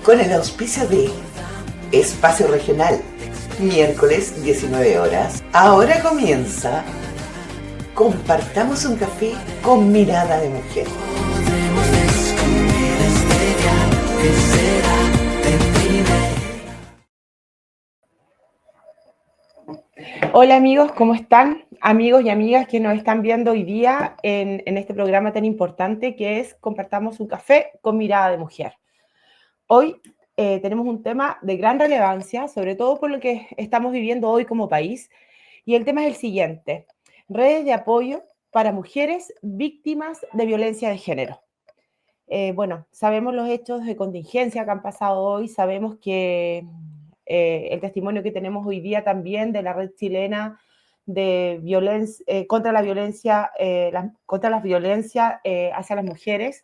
con el auspicio de Espacio Regional, miércoles 19 horas. Ahora comienza Compartamos un café con mirada de mujer. Hola amigos, ¿cómo están? Amigos y amigas que nos están viendo hoy día en este programa tan importante que es Compartamos un café con mirada de mujer. Hoy tenemos un tema de gran relevancia, sobre todo por lo que estamos viviendo hoy como país, y el tema es el siguiente: redes de apoyo para mujeres víctimas de violencia de género. Bueno, sabemos los hechos de contingencia que han pasado hoy, sabemos que el testimonio que tenemos hoy día también de la red chilena de violencia contra la violencia contra las violencias hacia las mujeres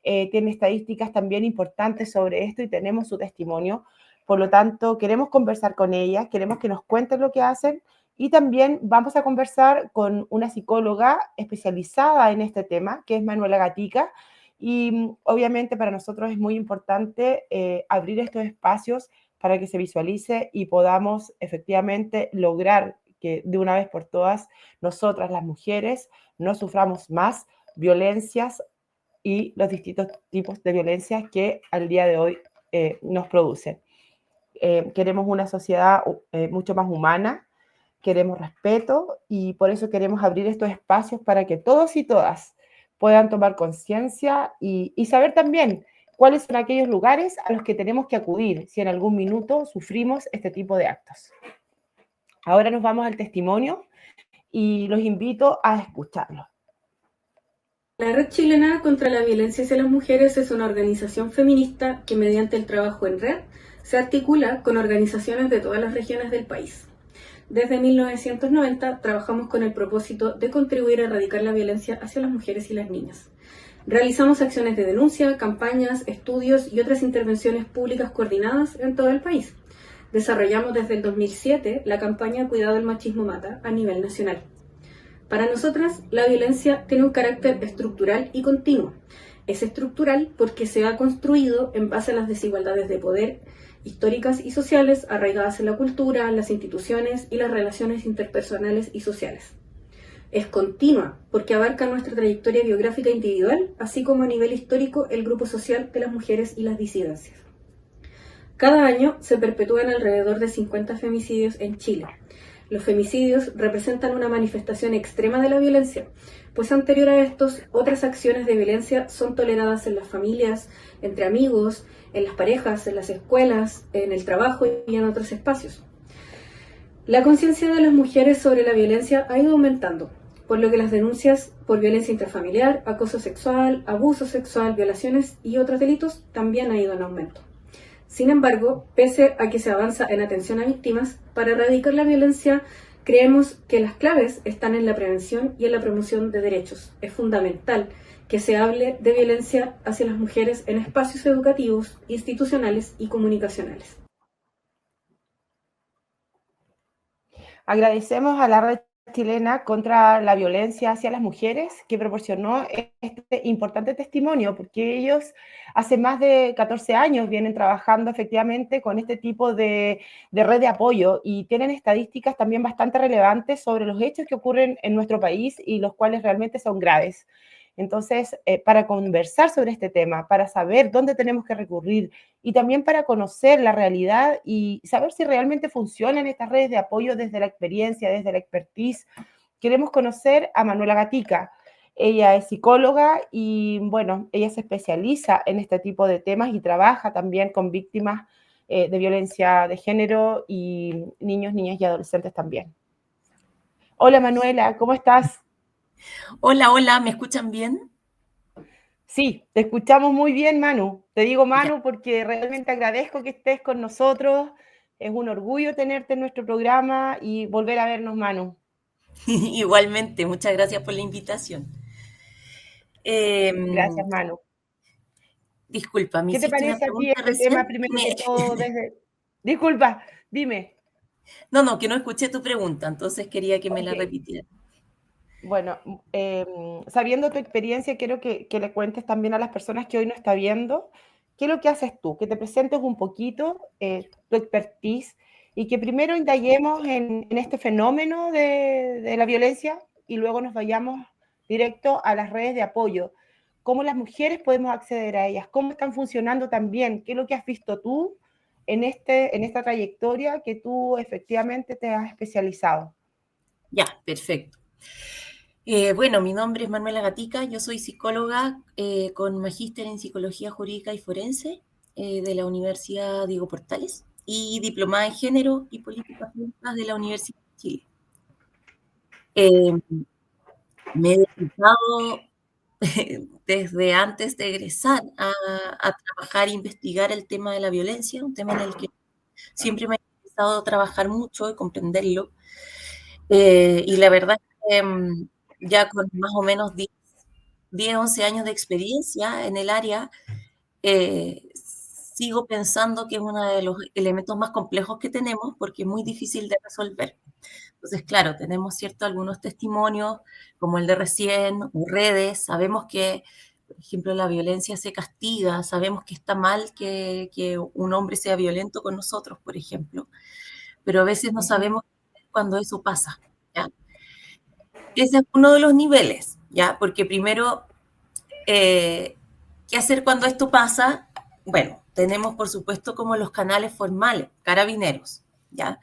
tiene estadísticas también importantes sobre esto y tenemos su testimonio. Por lo tanto, queremos conversar con ellas, queremos que nos cuenten lo que hacen y también vamos a conversar con una psicóloga especializada en este tema, que es Manuela Gatica. Y obviamente para nosotros es muy importante abrir estos espacios para que se visualice y podamos efectivamente lograr que de una vez por todas nosotras las mujeres no suframos más violencias y los distintos tipos de violencias que al día de hoy nos producen. Queremos una sociedad mucho más humana, queremos respeto y por eso queremos abrir estos espacios para que todos y todas puedan tomar conciencia y saber también cuáles son aquellos lugares a los que tenemos que acudir si en algún minuto sufrimos este tipo de actos. Ahora nos vamos al testimonio y los invito a escucharlo. La Red Chilena contra la Violencia hacia las Mujeres es una organización feminista que mediante el trabajo en red se articula con organizaciones de todas las regiones del país. Desde 1990 trabajamos con el propósito de contribuir a erradicar la violencia hacia las mujeres y las niñas. Realizamos acciones de denuncia, campañas, estudios y otras intervenciones públicas coordinadas en todo el país. Desarrollamos desde el 2007 la campaña Cuidado el machismo mata a nivel nacional. Para nosotras, la violencia tiene un carácter estructural y continuo. Es estructural porque se ha construido en base a las desigualdades de poder históricas y sociales arraigadas en la cultura, las instituciones y las relaciones interpersonales y sociales. Es continua porque abarca nuestra trayectoria biográfica individual, así como a nivel histórico el grupo social de las mujeres y las disidencias. Cada año se perpetúan alrededor de 50 femicidios en Chile. Los femicidios representan una manifestación extrema de la violencia, pues anterior a estos, otras acciones de violencia son toleradas en las familias, entre amigos, en las parejas, en las escuelas, en el trabajo y en otros espacios. La conciencia de las mujeres sobre la violencia ha ido aumentando, por lo que las denuncias por violencia intrafamiliar, acoso sexual, abuso sexual, violaciones y otros delitos también han ido en aumento. Sin embargo, pese a que se avanza en atención a víctimas, para erradicar la violencia creemos que las claves están en la prevención y en la promoción de derechos. Es fundamental que se hable de violencia hacia las mujeres en espacios educativos, institucionales y comunicacionales. Agradecemos a la Red Chilena contra la Violencia hacia las Mujeres que proporcionó este importante testimonio, porque ellos hace más de 14 años vienen trabajando efectivamente con este tipo de red de apoyo y tienen estadísticas también bastante relevantes sobre los hechos que ocurren en nuestro país y los cuales realmente son graves. Entonces, para conversar sobre este tema, para saber dónde tenemos que recurrir y también para conocer la realidad y saber si realmente funcionan estas redes de apoyo desde la experiencia, desde la expertise, queremos conocer a Manuela Gatica. Ella es psicóloga y, bueno, ella se especializa en este tipo de temas y trabaja también con víctimas de violencia de género y niños, niñas y adolescentes también. Hola Manuela, ¿cómo estás? Hola, hola, ¿me escuchan bien? Sí, te escuchamos muy bien, Manu. Te digo Ya. Manu porque realmente agradezco que estés con nosotros. Es un orgullo tenerte en nuestro programa y volver a vernos, Manu. Igualmente, muchas gracias por la invitación. Gracias, Manu. Disculpa, me ¿Qué te hiciste una parece a ti pregunta este tema, recién. primero que todo, desde... Disculpa, dime. No, que no escuché tu pregunta, entonces quería que me Ok, la repitiera. bueno, sabiendo tu experiencia, quiero que le cuentes también a las personas que hoy nos está viendo ¿qué es lo que haces tú? Que te presentes un poquito tu expertise y que primero indaguemos en este fenómeno de la violencia y luego nos vayamos directo a las redes de apoyo. ¿Cómo las mujeres podemos acceder a ellas? ¿Cómo están funcionando también? ¿Qué es lo que has visto tú en esta trayectoria que tú efectivamente te has especializado? Ya, perfecto. Bueno, mi nombre es Manuela Gatica, yo soy psicóloga con magíster en Psicología Jurídica y Forense de la Universidad Diego Portales y diplomada en Género y Políticas Públicas de la Universidad de Chile. Eh, Me he dedicado desde antes de egresar a trabajar e investigar el tema de la violencia, un tema en el que siempre me ha interesado trabajar mucho y comprenderlo. Y la verdad es que ya con más o menos 10, 11 años de experiencia en el área, sigo pensando que es uno de los elementos más complejos que tenemos porque es muy difícil de resolver. Entonces, claro, tenemos algunos testimonios como el de recién o redes, sabemos que, por ejemplo, la violencia se castiga, sabemos que está mal que un hombre sea violento con nosotros, por ejemplo, pero a veces no sabemos cuándo eso pasa, ¿ya? Ese es uno de los niveles, ¿ya? Porque primero, ¿qué hacer cuando esto pasa? Bueno, tenemos por supuesto como los canales formales, Carabineros, ¿ya?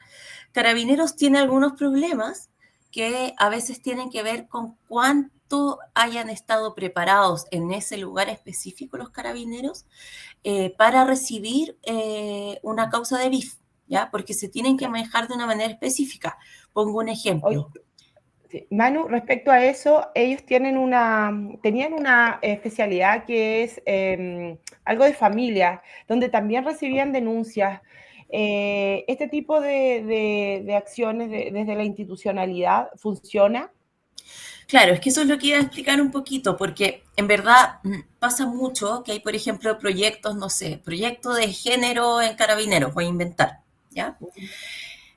Carabineros tiene algunos problemas que a veces tienen que ver con cuánto hayan estado preparados en ese lugar específico los carabineros para recibir una causa de BIF, ¿ya? Porque se tienen que manejar de una manera específica. Pongo un Oye, ejemplo. sí, Manu, respecto a eso, ellos tenían una especialidad que es algo de familia, donde también recibían denuncias. ¿Este tipo de acciones desde la institucionalidad funciona? Claro, es que eso es lo que iba a explicar un poquito, porque en verdad pasa mucho que hay, por ejemplo, proyectos, no sé, proyecto de género en carabineros, voy a inventar, ¿ya?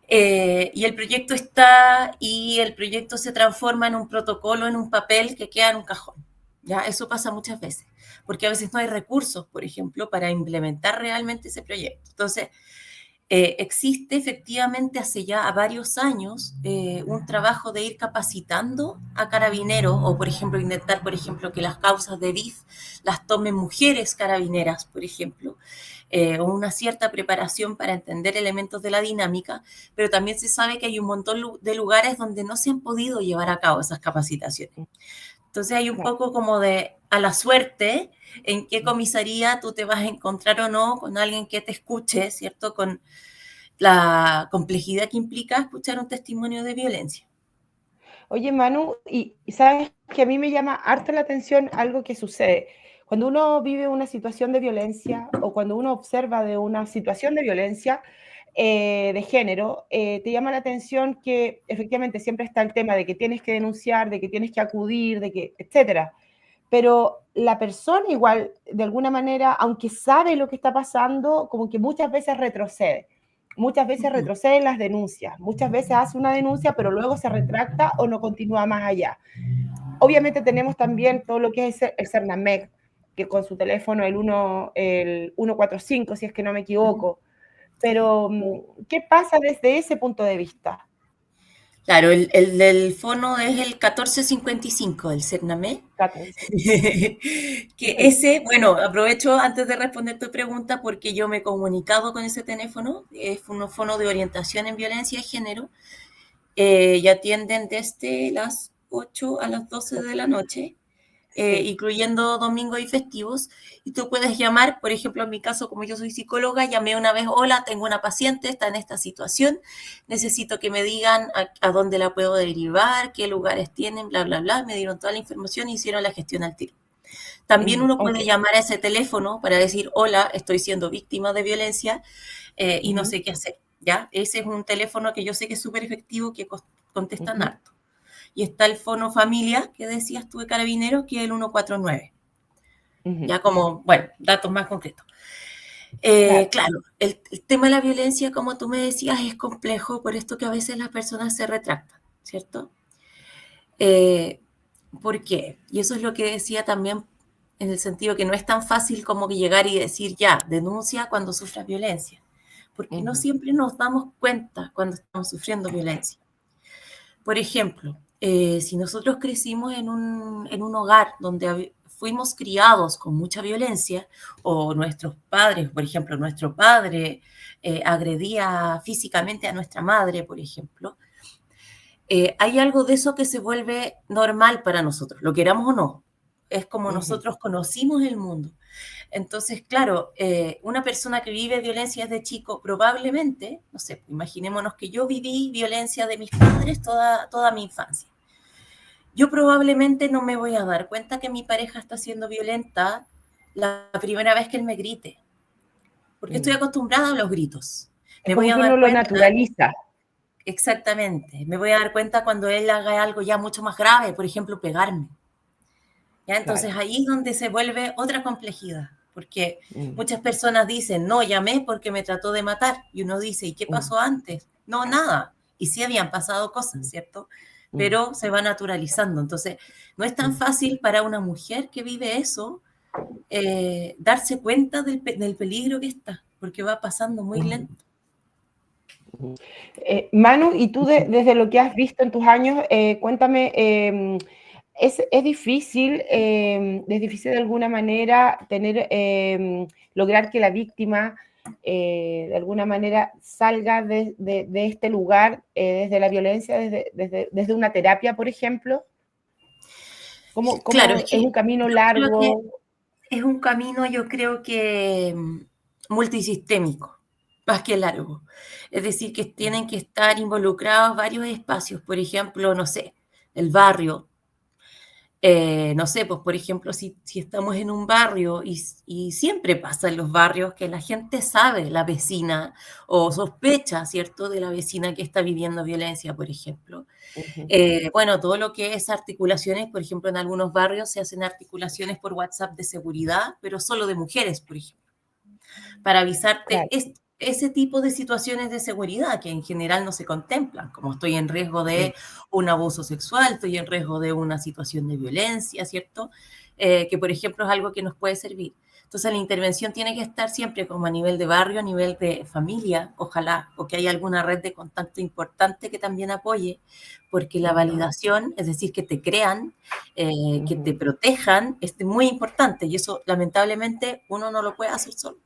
Y el proyecto está y el proyecto se transforma en un protocolo, en un papel que queda en un cajón, ¿ya? Eso pasa muchas veces, porque a veces no hay recursos, por ejemplo, para implementar realmente ese proyecto. Entonces, existe efectivamente hace ya varios años un trabajo de ir capacitando a carabineros o, por ejemplo, intentar, por ejemplo, que las causas de BIF las tomen mujeres carabineras, por ejemplo, o una cierta preparación para entender elementos de la dinámica, pero también se sabe que hay un montón de lugares donde no se han podido llevar a cabo esas capacitaciones. Entonces hay un poco como de a la suerte en qué comisaría tú te vas a encontrar o no con alguien que te escuche, ¿cierto? Con la complejidad que implica escuchar un testimonio de violencia. Oye, Manu, y sabes que a mí me llama harto la atención algo que sucede. Cuando uno vive una situación de violencia o cuando uno observa de una situación de violencia de género, te llama la atención que efectivamente siempre está el tema de que tienes que denunciar, de que tienes que acudir, de que, etcétera. Pero la persona igual, de alguna manera, aunque sabe lo que está pasando, como que muchas veces retrocede. Muchas veces retroceden las denuncias, muchas veces hace una denuncia, pero luego se retracta o no continúa más allá. Obviamente tenemos también todo lo que es el CERNAMEC, que con su teléfono el 145, si es que no me equivoco. Pero, ¿qué pasa desde ese punto de vista? Claro, el del fono es el 1455, el CERNAME. 14. Que ese, bueno, aprovecho antes de responder tu pregunta porque yo me he comunicado con ese teléfono, es un fono de orientación en violencia de género, y atienden desde las 8 a las 12 de la noche, Sí. incluyendo domingos y festivos, y tú puedes llamar, por ejemplo, en mi caso, como yo soy psicóloga, llamé una vez, hola, tengo una paciente, está en esta situación, necesito que me digan a dónde la puedo derivar, qué lugares tienen, bla, bla, bla, me dieron toda la información y hicieron la gestión al tiro. También uno puede Okay. llamar a ese teléfono para decir, hola, estoy siendo víctima de violencia y no sé qué hacer, ¿ya? Ese es un teléfono que yo sé que es súper efectivo, que contestan harto. Y está el fono familia, que decías tú de Carabineros, que es el 149. Ya como, bueno, datos más concretos. Claro. Claro, el tema de la violencia, como tú me decías, es complejo, por esto que a veces las personas se retractan, ¿cierto? ¿Por qué? Y eso es lo que decía también en el sentido que no es tan fácil como que llegar y decir ya, denuncia cuando sufras violencia, porque no siempre nos damos cuenta cuando estamos sufriendo violencia. Por ejemplo, si nosotros crecimos en un hogar donde fuimos criados con mucha violencia, o nuestros padres, por ejemplo, nuestro padre agredía físicamente a nuestra madre, por ejemplo, hay algo de eso que se vuelve normal para nosotros, lo queramos o no. Es como nosotros conocimos el mundo. Entonces, claro, una persona que vive violencia desde chico, probablemente, no sé, imaginémonos que yo viví violencia de mis padres toda mi infancia. Yo probablemente no me voy a dar cuenta que mi pareja está siendo violenta la primera vez que él me grite, porque estoy acostumbrada a los gritos. Es como que uno lo naturaliza. Exactamente. Me voy a dar cuenta cuando él haga algo ya mucho más grave, por ejemplo, pegarme. ¿Ya? Entonces ahí es donde se vuelve otra complejidad, porque muchas personas dicen, no, llamé porque me trató de matar, y uno dice, ¿y qué pasó antes? No, nada, y sí habían pasado cosas, ¿cierto? Pero se va naturalizando, entonces no es tan fácil para una mujer que vive eso darse cuenta del peligro que está, porque va pasando muy lento. Manu, y tú desde lo que has visto en tus años, cuéntame, ¿es difícil de alguna manera lograr que la víctima de alguna manera salga de este lugar, desde la violencia, desde una terapia, por ejemplo? Claro, es un camino largo? Es un camino, yo creo que multisistémico, más que largo. Es decir, que tienen que estar involucrados varios espacios, por ejemplo, no sé, el barrio. No sé, pues por ejemplo, si estamos en un barrio y siempre pasa en los barrios que la gente sabe, la vecina, o sospecha, ¿cierto?, de la vecina que está viviendo violencia, por ejemplo. Bueno, todo lo que es articulaciones, por ejemplo, en algunos barrios se hacen articulaciones por WhatsApp de seguridad, pero solo de mujeres, por ejemplo, para avisarte ese tipo de situaciones de seguridad que en general no se contemplan, como estoy en riesgo de un abuso sexual, estoy en riesgo de una situación de violencia, ¿cierto? Que, por ejemplo, es algo que nos puede servir. Entonces, la intervención tiene que estar siempre como a nivel de barrio, a nivel de familia, ojalá, o que haya alguna red de contacto importante que también apoye, porque la validación, es decir, que te crean, que te protejan, es muy importante, y eso, lamentablemente, uno no lo puede hacer solo.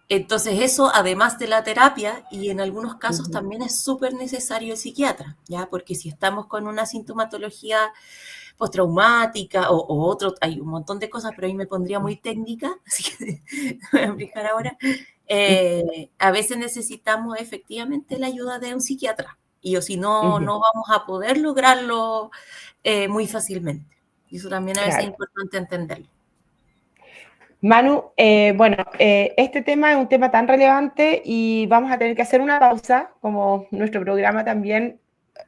Entonces eso, además de la terapia, y en algunos casos también es súper necesario el psiquiatra, ¿ya? Porque si estamos con una sintomatología postraumática o otro, hay un montón de cosas, pero ahí me pondría muy técnica, así que voy a explicar ahora. A veces necesitamos efectivamente la ayuda de un psiquiatra, y o si no, no vamos a poder lograrlo muy fácilmente. Y eso también a veces es importante entenderlo. Manu, bueno, este tema es un tema tan relevante y vamos a tener que hacer una pausa, como nuestro programa también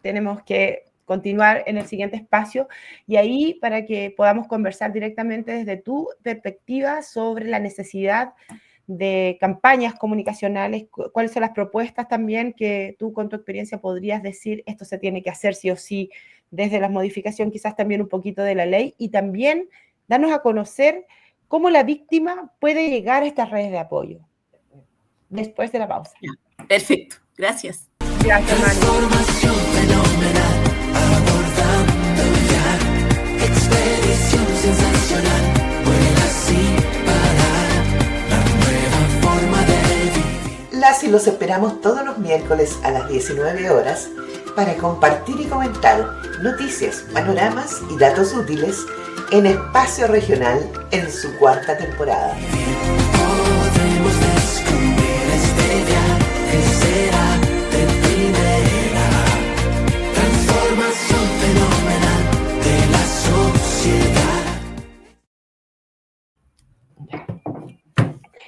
tenemos que continuar en el siguiente espacio, y ahí para que podamos conversar directamente desde tu perspectiva sobre la necesidad de campañas comunicacionales, cuáles son las propuestas también que tú con tu experiencia podrías decir, esto se tiene que hacer sí o sí, desde la modificación quizás también un poquito de la ley, y también darnos a conocer cómo la víctima puede llegar a estas redes de apoyo. Después de la pausa. Perfecto, gracias. Gracias, Manu. Transformación fenomenal, abordando ya, expedición sensacional, vuela sin parar, la nueva forma de vivir. Las y los esperamos todos los miércoles a las 19 horas para compartir y comentar noticias, panoramas y datos útiles en Espacio Regional en su 4ª temporada. Podremos descubrir este viaje será de primera. Transformación fenomenal de la sociedad.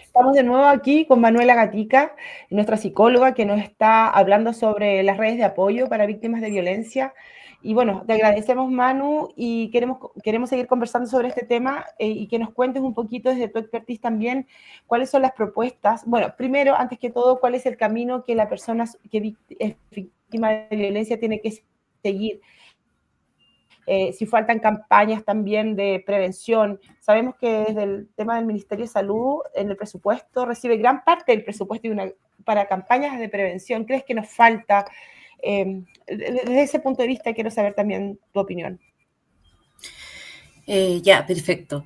Estamos de nuevo aquí con Manuela Gatica, nuestra psicóloga, que nos está hablando sobre las redes de apoyo para víctimas de violencia. Y bueno, te agradecemos, Manu, y queremos seguir conversando sobre este tema y que nos cuentes un poquito desde tu expertise también cuáles son las propuestas. Bueno, primero, antes que todo, cuál es el camino que la persona que es víctima de violencia tiene que seguir si faltan campañas también de prevención. Sabemos que desde el tema del Ministerio de Salud, en el presupuesto, recibe gran parte del presupuesto para campañas de prevención. ¿Crees que nos falta? Desde ese punto de vista quiero saber también tu opinión. Ya, perfecto.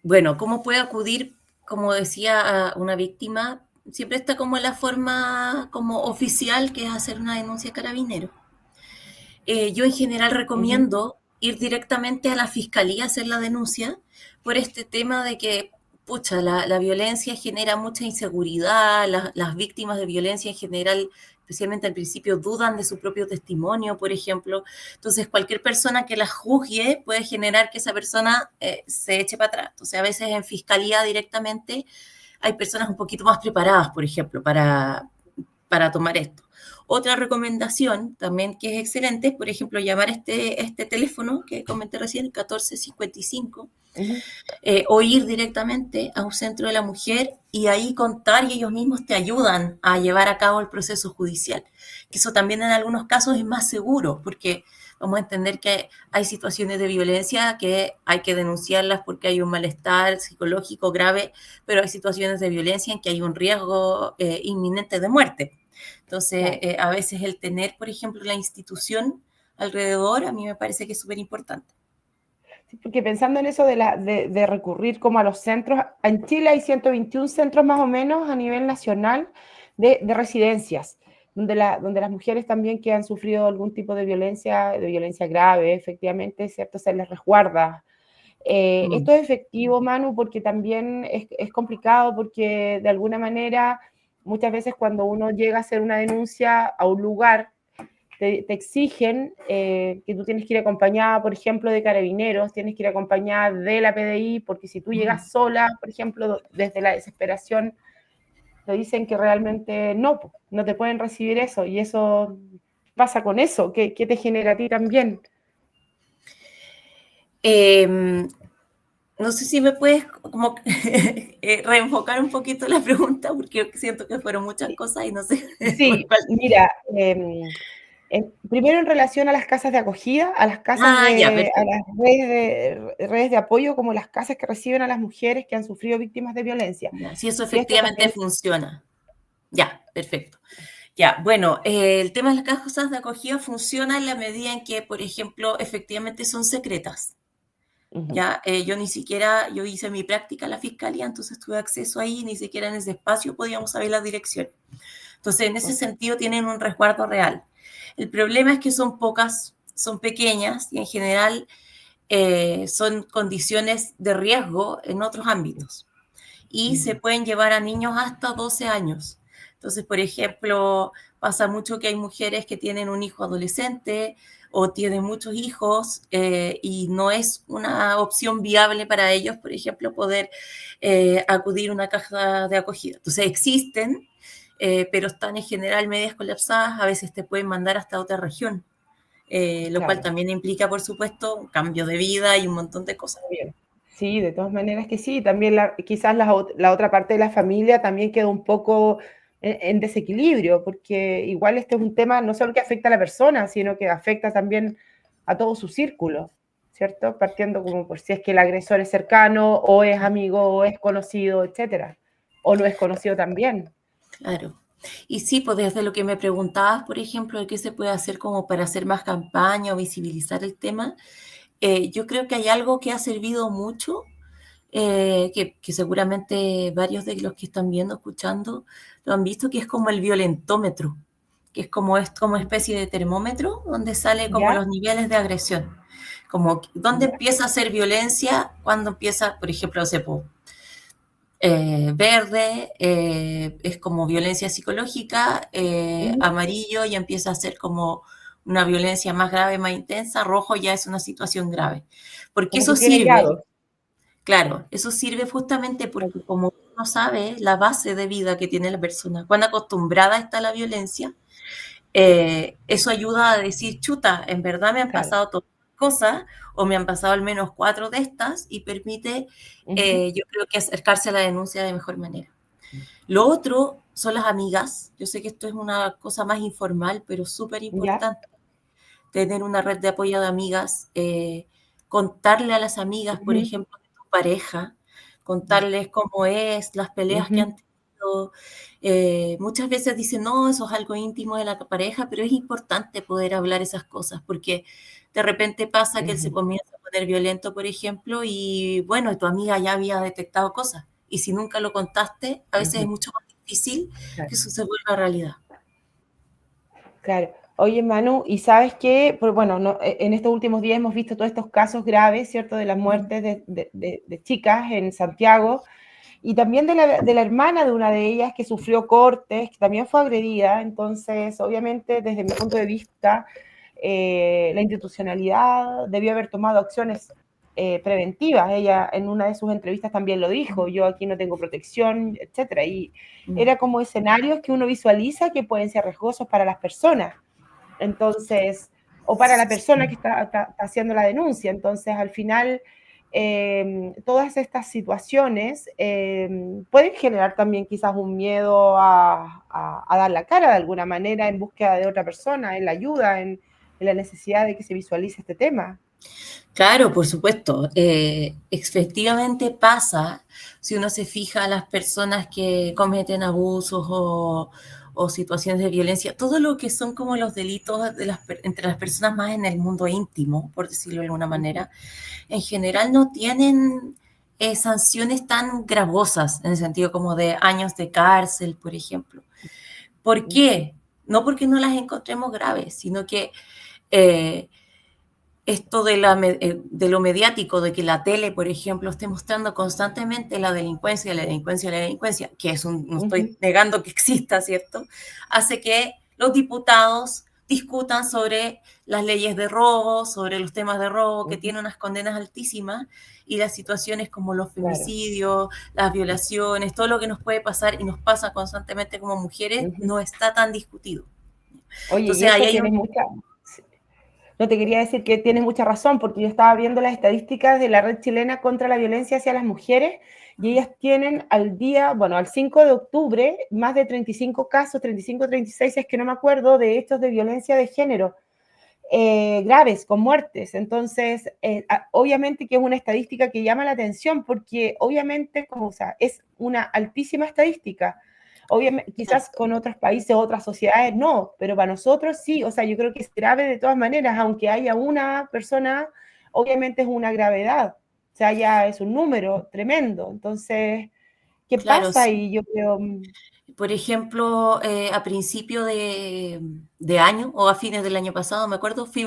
Bueno, ¿cómo puede acudir, como decía, a una víctima? Siempre está como la forma como oficial, que es hacer una denuncia a Carabineros. Yo en general recomiendo ir directamente a la fiscalía a hacer la denuncia por este tema de que, pucha, la violencia genera mucha inseguridad, las víctimas de violencia en general, especialmente al principio, dudan de su propio testimonio, por ejemplo. Entonces, cualquier persona que la juzgue puede generar que esa persona se eche para atrás. Entonces, a veces en fiscalía directamente hay personas un poquito más preparadas, por ejemplo, para tomar esto. Otra recomendación también que es excelente es, por ejemplo, llamar este teléfono que comenté recién, 1455, o ir directamente a un centro de la mujer y ahí contar y ellos mismos te ayudan a llevar a cabo el proceso judicial. Que eso también en algunos casos es más seguro, porque vamos a entender que hay situaciones de violencia que hay que denunciarlas porque hay un malestar psicológico grave, pero hay situaciones de violencia en que hay un riesgo inminente de muerte. Entonces, a veces el tener, por ejemplo, la institución alrededor, a mí me parece que es súper importante. Sí, porque pensando en eso de recurrir como a los centros, en Chile hay 121 centros más o menos a nivel nacional de residencias, donde las mujeres también que han sufrido algún tipo de violencia grave, efectivamente, ¿cierto? Se les resguarda. Esto es efectivo, Manu, porque también es complicado, porque de alguna manera, muchas veces cuando uno llega a hacer una denuncia a un lugar, te exigen que tú tienes que ir acompañada, por ejemplo, de carabineros, tienes que ir acompañada de la PDI, porque si tú llegas sola, por ejemplo, desde la desesperación, te dicen que realmente no te pueden recibir eso, y eso pasa con eso. ¿Qué te genera a ti también? No sé si me puedes como reenfocar un poquito la pregunta, porque siento que fueron muchas cosas y no sé. Sí, mira, primero en relación a las casas de acogida, a las Ya, a perfecto. las redes de apoyo, como las casas que reciben a las mujeres que han sufrido víctimas de violencia. Ya, si eso Si esto efectivamente también, funciona. Ya, perfecto. Ya, bueno, el tema de las casas de acogida funciona en la medida en que, por ejemplo, efectivamente son secretas. Ya, yo hice mi práctica en la fiscalía, entonces tuve acceso ahí, ni siquiera en ese espacio podíamos saber la dirección. Entonces, en ese sentido tienen un resguardo real. El problema es que son pocas, son pequeñas y en general son condiciones de riesgo en otros ámbitos y se pueden llevar a niños hasta 12 años. Entonces, por ejemplo, pasa mucho que hay mujeres que tienen un hijo adolescente o tienen muchos hijos y no es una opción viable para ellos, por ejemplo, poder acudir a una casa de acogida. Entonces, existen, pero están en general medias colapsadas, a veces te pueden mandar hasta otra región, lo cual claro, también implica, por supuesto, un cambio de vida y un montón de cosas. bien. Sí, de todas maneras que sí. También quizás la otra parte de la familia también queda un poco en desequilibrio, porque igual este es un tema no solo que afecta a la persona, sino que afecta también a todo su círculo, ¿cierto? Partiendo como por si es que el agresor es cercano, o es amigo, o es conocido, etcétera. O no es conocido también. Claro. Y sí, pues desde lo que me preguntabas, por ejemplo, de qué se puede hacer como para hacer más campaña o visibilizar el tema, yo creo que hay algo que ha servido mucho, que seguramente varios de los que están viendo, escuchando, lo han visto, que es como el violentómetro, que es como especie de termómetro donde sale como ¿Ya? los niveles de agresión, como dónde ¿Ya? empieza a ser violencia, cuando empieza, por ejemplo, verde es como violencia psicológica, amarillo ya empieza a ser como una violencia más grave, más intensa, rojo ya es una situación grave. Porque Como eso que tiene sirve, grados. claro, eso sirve justamente porque como uno sabe la base de vida que tiene la persona, cuán acostumbrada está a la violencia, eso ayuda a decir, chuta, en verdad me han Claro. pasado todas las cosas, o me han pasado al menos 4 de estas, y permite, yo creo que acercarse a la denuncia de mejor manera. Lo otro son las amigas. Yo sé que esto es una cosa más informal, pero súper ¿Ya? importante. tener una red de apoyo de amigas, contarle a las amigas, por Ujú, ejemplo, de tu pareja, contarles cómo es, las peleas que ujú, han tenido. Muchas veces dicen, no, eso es algo íntimo de la pareja, pero es importante poder hablar esas cosas, porque de repente pasa que él se ujú, comienza a poner violento, por ejemplo, y bueno, tu amiga ya había detectado cosas, y si nunca lo contaste, a veces es ujú. mucho más difícil Claro. que eso se vuelva realidad. Claro. Oye, Manu, ¿y sabes qué? Pues bueno, en estos últimos días hemos visto todos estos casos graves, ¿cierto? De las muertes de chicas en Santiago y también de la hermana de una de ellas que sufrió cortes, que también fue agredida. Entonces, obviamente, desde mi punto de vista, la institucionalidad debió haber tomado acciones preventivas. Ella en una de sus entrevistas también lo dijo, yo aquí no tengo protección, etcétera. Y Mm. era como escenarios que uno visualiza que pueden ser riesgosos para las personas. Entonces, o para la persona que está haciendo la denuncia. Entonces, al final, todas estas situaciones pueden generar también quizás un miedo a dar la cara de alguna manera en búsqueda de otra persona, en la ayuda, en la necesidad de que se visualice este tema. Claro, por supuesto. Efectivamente pasa, si uno se fija a las personas que cometen abusos o situaciones de violencia, todo lo que son como los delitos entre las personas más en el mundo íntimo, por decirlo de alguna manera, en general no tienen sanciones tan gravosas, en el sentido como de años de cárcel, por ejemplo. ¿Por qué? No porque no las encontremos graves, sino que eh, esto de lo mediático, de que la tele, por ejemplo, esté mostrando constantemente la delincuencia, la delincuencia, la delincuencia, que no estoy negando que exista, ¿cierto? Hace que los diputados discutan sobre las leyes de robo, sobre los temas de robo, que tienen unas condenas altísimas, y las situaciones como los Claro. femicidios, las violaciones, todo lo que nos puede pasar y nos pasa constantemente como mujeres, no está tan discutido. Oye, y Entonces, ahí eso hay tienes un... mucha, no te quería decir que tienes mucha razón, porque yo estaba viendo las estadísticas de la Red Chilena contra la Violencia hacia las Mujeres y ellas tienen al día, bueno, al 5 de octubre, más de 35 casos, 35, 36, es que no me acuerdo, de hechos de violencia de género graves, con muertes. Entonces, obviamente que es una estadística que llama la atención, porque obviamente, como, o sea, es una altísima estadística. Obviamente, quizás con otros países, otras sociedades, no, pero para nosotros sí, o sea, yo creo que es grave de todas maneras, aunque haya una persona, obviamente es una gravedad, o sea, ya es un número tremendo. Entonces, ¿qué Claro, pasa? sí. Y yo creo, Por ejemplo, a principio de año o a fines del año pasado, me acuerdo, fui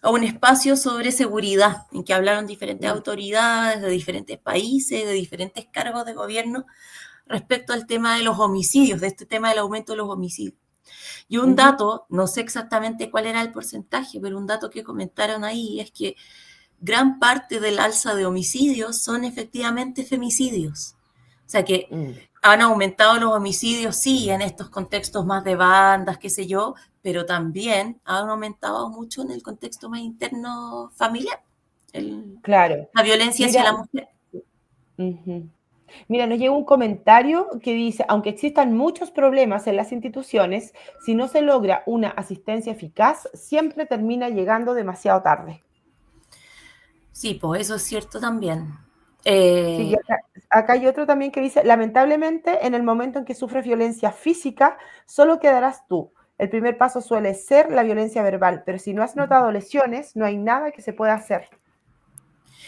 a un espacio sobre seguridad en que hablaron diferentes autoridades de diferentes países, de diferentes cargos de gobierno respecto al tema de los homicidios, de este tema del aumento de los homicidios. Y un dato, no sé exactamente cuál era el porcentaje, pero un dato que comentaron ahí es que gran parte del alza de homicidios son efectivamente femicidios. O sea que han aumentado los homicidios, sí, en estos contextos más de bandas, qué sé yo, pero también han aumentado mucho en el contexto más interno familiar, el- claro, la violencia hacia mira, la mujer. ujú. Mira, nos llega un comentario que dice, aunque existan muchos problemas en las instituciones, si no se logra una asistencia eficaz, siempre termina llegando demasiado tarde. Sí, pues eso es cierto también. Sí, y Eh, acá hay otro también que dice, lamentablemente, en el momento en que sufres violencia física, solo quedarás tú. El primer paso suele ser la violencia verbal, pero si no has notado lesiones, no hay nada que se pueda hacer.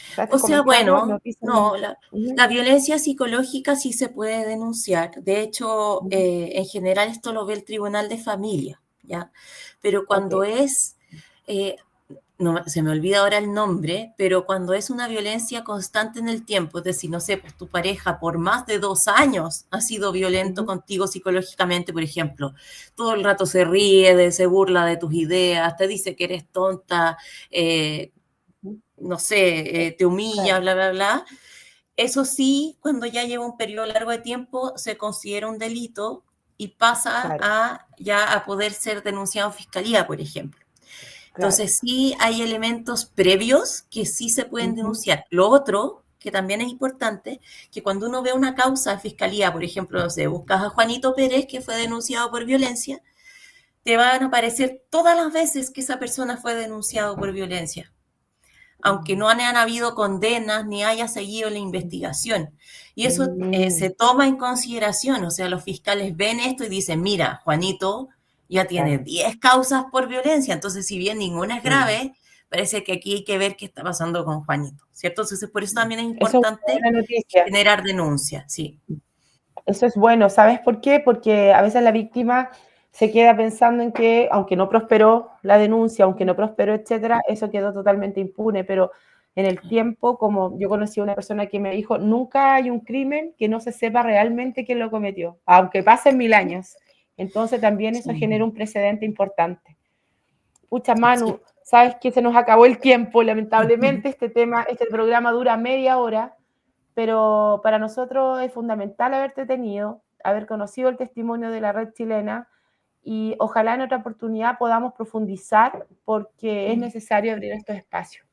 O sea, o este sea, comentario bueno, nos dice... no, Ujú, la violencia psicológica sí se puede denunciar. De hecho, ujú, en general esto lo ve el Tribunal de Familia, ¿ya? Pero ok. cuando es, eh, no, se me olvida ahora el nombre, pero cuando es una violencia constante en el tiempo, es decir, no sé, pues tu pareja por más de 2 años ha sido violento Ujú, contigo psicológicamente, por ejemplo, todo el rato se ríe, se burla de tus ideas, te dice que eres tonta, eh, ujú, no sé, te humilla, claro, bla, bla, bla. Eso sí, cuando ya lleva un periodo largo de tiempo, se considera un delito y pasa claro, a ya a poder ser denunciado en fiscalía, por ejemplo. claro. Entonces, sí hay elementos previos que sí se pueden Ujú, denunciar. Lo otro, que también es importante, que cuando uno ve una causa de fiscalía, por ejemplo, no sé, buscas a Juanito Pérez, que fue denunciado por violencia, te van a aparecer todas las veces que esa persona fue denunciado por violencia, aunque no hayan habido condenas ni haya seguido la investigación. Y eso se toma en consideración, o sea, los fiscales ven esto y dicen, mira, Juanito ya tiene 10 causas por violencia, entonces si bien ninguna es grave, parece que aquí hay que ver qué está pasando con Juanito, ¿cierto? Entonces por eso también es Eso es importante una buena noticia. generar denuncia, sí. Eso es bueno, ¿sabes por qué? Porque a veces la víctima se queda pensando en que, aunque no prosperó la denuncia, aunque no prosperó, etcétera, eso quedó totalmente impune, pero en el tiempo, como yo conocí a una persona que me dijo, nunca hay un crimen que no se sepa realmente quién lo cometió, aunque pasen 1000 años. Entonces también eso genera un precedente importante. Pucha, Manu, sabes que se nos acabó el tiempo, lamentablemente este programa dura media hora, pero para nosotros es fundamental haberte tenido, haber conocido el testimonio de la red chilena y ojalá en otra oportunidad podamos profundizar porque es necesario abrir estos espacios.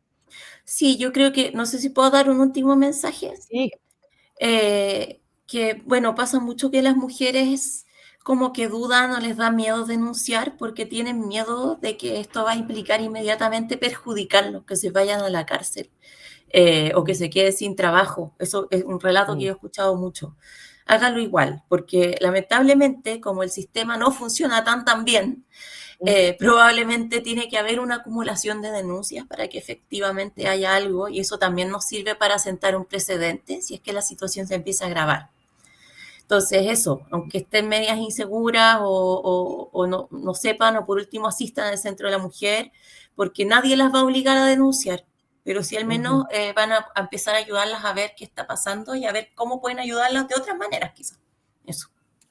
Sí, yo creo que, no sé si puedo dar un último mensaje. Sí, Que, bueno, pasa mucho que las mujeres como que dudan o les da miedo denunciar porque tienen miedo de que esto va a implicar inmediatamente perjudicarlos, que se vayan a la cárcel o que se quede sin trabajo. Eso es un relato que yo he escuchado mucho. Háganlo igual, porque lamentablemente como el sistema no funciona tan bien, probablemente tiene que haber una acumulación de denuncias para que efectivamente haya algo y eso también nos sirve para sentar un precedente si es que la situación se empieza a agravar. Entonces eso, aunque estén medias inseguras o no sepan o por último asistan al centro de la mujer, porque nadie las va a obligar a denunciar, pero sí al menos van a empezar a ayudarlas a ver qué está pasando y a ver cómo pueden ayudarlas de otras maneras quizás. Eso.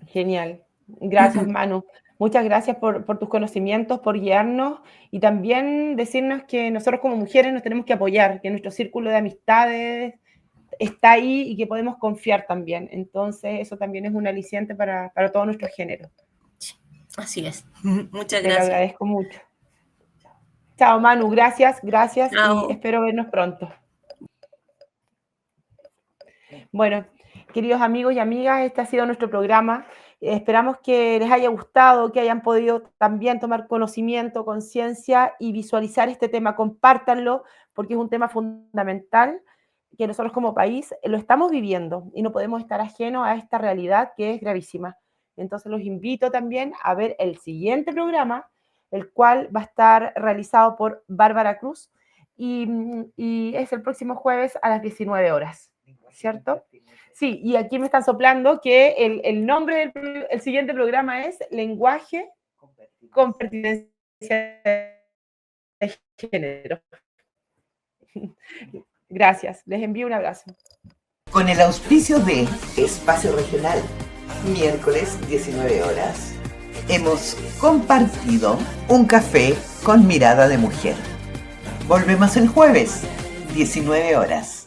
genial. Gracias, Manu. Muchas gracias por tus conocimientos, por guiarnos y también decirnos que nosotros como mujeres nos tenemos que apoyar, que nuestro círculo de amistades está ahí y que podemos confiar también. Entonces, eso también es un aliciente para todo nuestro género. Así es. Muchas Te lo gracias. agradezco mucho. Chao, Manu. Gracias Chao. y espero vernos pronto. Bueno, queridos amigos y amigas, este ha sido nuestro programa. Esperamos que les haya gustado, que hayan podido también tomar conocimiento, conciencia y visualizar este tema. Compártanlo porque es un tema fundamental que nosotros como país lo estamos viviendo y no podemos estar ajenos a esta realidad que es gravísima. Entonces los invito también a ver el siguiente programa, el cual va a estar realizado por Bárbara Cruz y es el próximo jueves a las 19 horas, ¿cierto? Sí, y aquí me están soplando que el nombre del siguiente programa es Lenguaje con pertinencia de género. Gracias, les envío un abrazo. Con el auspicio de Espacio Regional, miércoles 19 horas, hemos compartido un café con mirada de mujer. Volvemos el jueves, 19 horas.